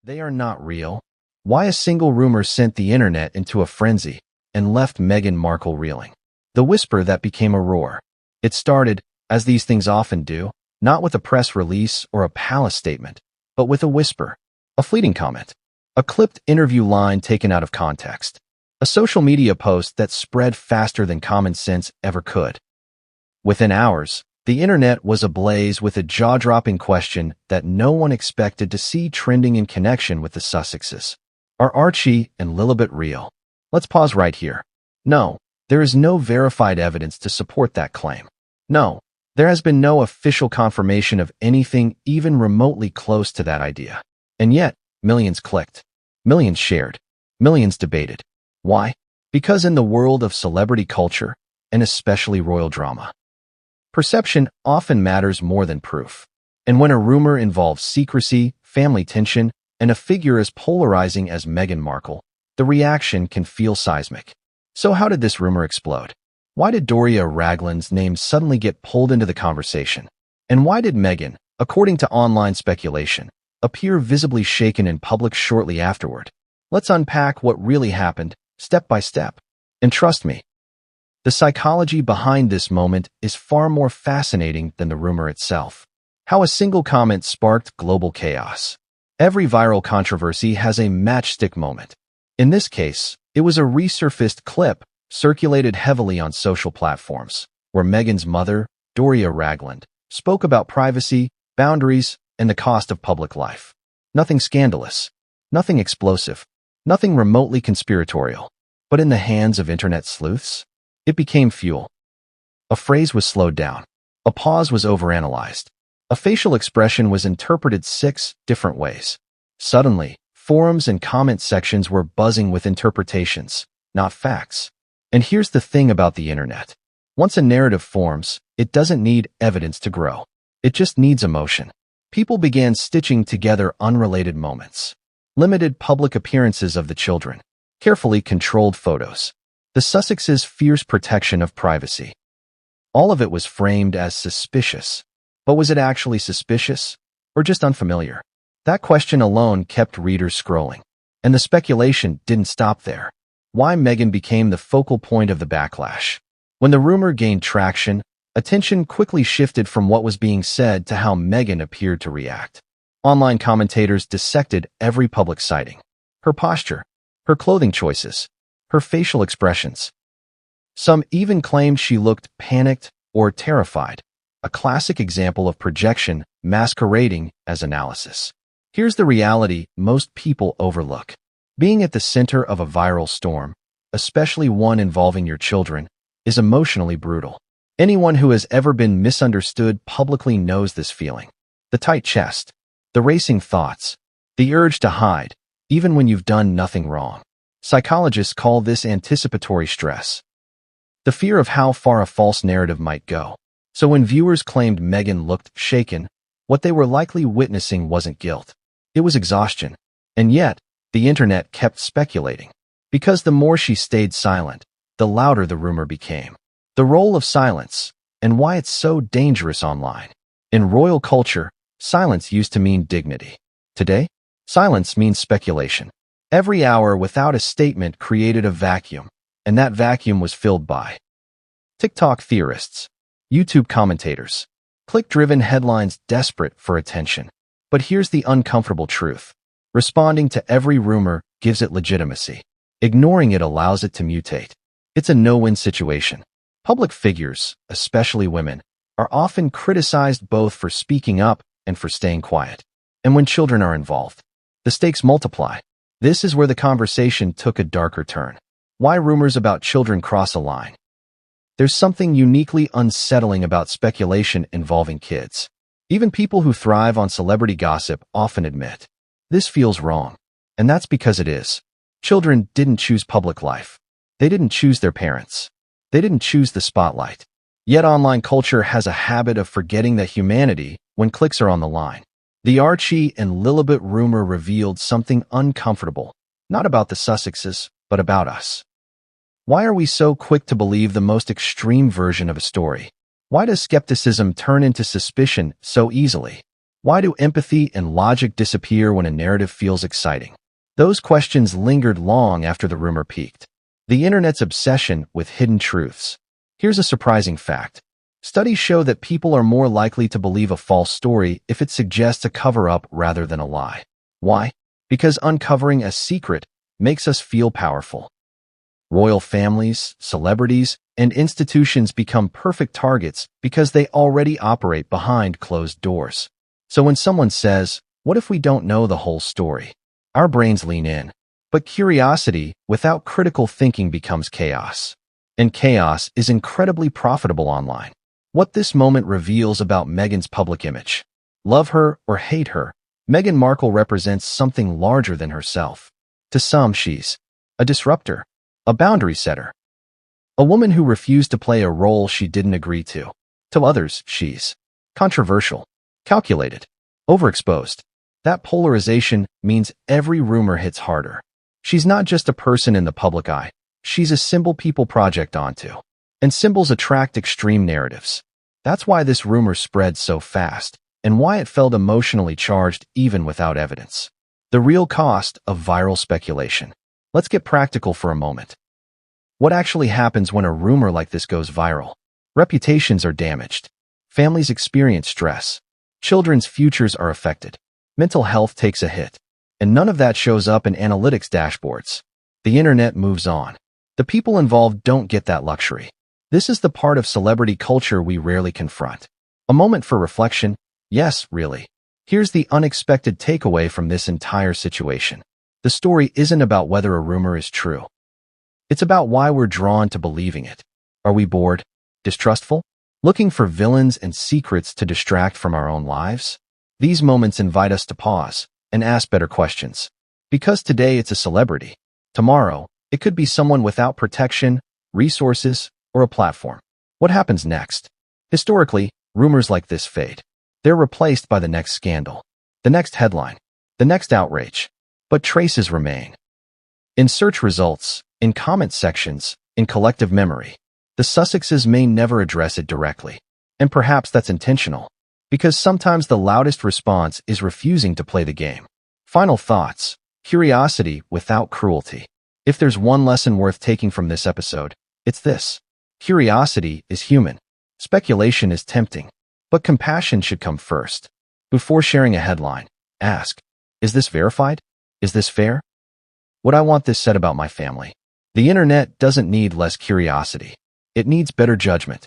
They are not real. Why a single rumor sent the internet into a frenzy and left Meghan Markle reeling. The whisper that became a roar. It started, as these things often do, not with a press release or a palace statement, but with a whisper, a fleeting comment, a clipped interview line taken out of context, a social media post that spread faster than common sense ever could. Within hours, the internet was ablaze with a jaw-dropping question that no one expected to see trending in connection with the Sussexes. Are Archie and Lilibet real? Let's pause right here. No, there is no verified evidence to support that claim. No, there has been no official confirmation of anything even remotely close to that idea. And yet, millions clicked, millions shared, millions debated. Why? Because in the world of celebrity culture, and especially royal drama, perception often matters more than proof. And when a rumor involves secrecy, family tension, and a figure as polarizing as Meghan Markle, the reaction can feel seismic. So how did this rumor explode? Why did Doria Ragland's name suddenly get pulled into the conversation? And why did Meghan, according to online speculation, appear visibly shaken in public shortly afterward? Let's unpack what really happened, step by step. And trust me, the psychology behind this moment is far more fascinating than the rumor itself. How a single comment sparked global chaos. Every viral controversy has a matchstick moment. In this case, it was a resurfaced clip circulated heavily on social platforms, where Meghan's mother, Doria Ragland, spoke about privacy, boundaries, and the cost of public life. Nothing scandalous, nothing explosive, nothing remotely conspiratorial. But in the hands of internet sleuths, it became fuel. A phrase was slowed down. A pause was overanalyzed. A facial expression was interpreted 6 different ways. Suddenly, forums and comment sections were buzzing with interpretations, not facts. And here's the thing about the internet. Once a narrative forms, it doesn't need evidence to grow. It just needs emotion. People began stitching together unrelated moments. Limited public appearances of the children. Carefully controlled photos. The Sussexes' fierce protection of privacy. All of it was framed as suspicious. But was it actually suspicious? Or just unfamiliar? That question alone kept readers scrolling. And the speculation didn't stop there. Why Meghan became the focal point of the backlash. When the rumor gained traction, attention quickly shifted from what was being said to how Meghan appeared to react. Online commentators dissected every public sighting. Her posture, her clothing choices, her facial expressions. Some even claimed she looked panicked or terrified, a classic example of projection masquerading as analysis. Here's the reality most people overlook. Being at the center of a viral storm, especially one involving your children, is emotionally brutal. Anyone who has ever been misunderstood publicly knows this feeling. The tight chest, the racing thoughts, the urge to hide, even when you've done nothing wrong. Psychologists call this anticipatory stress. The fear of how far a false narrative might go. So when viewers claimed Meghan looked shaken, what they were likely witnessing wasn't guilt. It was exhaustion. And yet, the internet kept speculating. Because the more she stayed silent, the louder the rumor became. The role of silence, and why it's so dangerous online. In royal culture, silence used to mean dignity. Today, silence means speculation. Every hour without a statement created a vacuum, and that vacuum was filled by TikTok theorists, YouTube commentators, click-driven headlines desperate for attention. But here's the uncomfortable truth. Responding to every rumor gives it legitimacy. Ignoring it allows it to mutate. It's a no-win situation. Public figures, especially women, are often criticized both for speaking up and for staying quiet. And when children are involved, the stakes multiply. This is where the conversation took a darker turn. Why rumors about children cross a line? There's something uniquely unsettling about speculation involving kids. Even people who thrive on celebrity gossip often admit, this feels wrong. And that's because it is. Children didn't choose public life. They didn't choose their parents. They didn't choose the spotlight. Yet online culture has a habit of forgetting that humanity when clicks are on the line. The Archie and Lilibet rumor revealed something uncomfortable, not about the Sussexes, but about us. Why are we so quick to believe the most extreme version of a story? Why does skepticism turn into suspicion so easily? Why do empathy and logic disappear when a narrative feels exciting? Those questions lingered long after the rumor peaked. The internet's obsession with hidden truths. Here's a surprising fact. Studies show that people are more likely to believe a false story if it suggests a cover-up rather than a lie. Why? Because uncovering a secret makes us feel powerful. Royal families, celebrities, and institutions become perfect targets because they already operate behind closed doors. So when someone says, "What if we don't know the whole story?" our brains lean in. But curiosity without critical thinking becomes chaos. And chaos is incredibly profitable online. What this moment reveals about Meghan's public image. Love her or hate her, Meghan Markle represents something larger than herself. To some, she's a disruptor, a boundary setter, a woman who refused to play a role she didn't agree to. To others, she's controversial, calculated, overexposed. That polarization means every rumor hits harder. She's not just a person in the public eye. She's a symbol people project onto. And symbols attract extreme narratives. That's why this rumor spread so fast, and why it felt emotionally charged even without evidence. The real cost of viral speculation. Let's get practical for a moment. What actually happens when a rumor like this goes viral? Reputations are damaged. Families experience stress. Children's futures are affected. Mental health takes a hit. And none of that shows up in analytics dashboards. The internet moves on. The people involved don't get that luxury. This is the part of celebrity culture we rarely confront. A moment for reflection. Yes, really. Here's the unexpected takeaway from this entire situation. The story isn't about whether a rumor is true. It's about why we're drawn to believing it. Are we bored? Distrustful? Looking for villains and secrets to distract from our own lives? These moments invite us to pause and ask better questions. Because today it's a celebrity. Tomorrow, it could be someone without protection, resources, or a platform. What happens next? Historically, rumors like this fade. They're replaced by the next scandal, the next headline, the next outrage. But traces remain. In search results, in comment sections, in collective memory. The Sussexes may never address it directly. And perhaps that's intentional. Because sometimes the loudest response is refusing to play the game. Final thoughts. Curiosity without cruelty. If there's one lesson worth taking from this episode, it's this. Curiosity is human. Speculation is tempting. But compassion should come first. Before sharing a headline, ask, is this verified? Is this fair? Would I want this said about my family? The internet doesn't need less curiosity. It needs better judgment.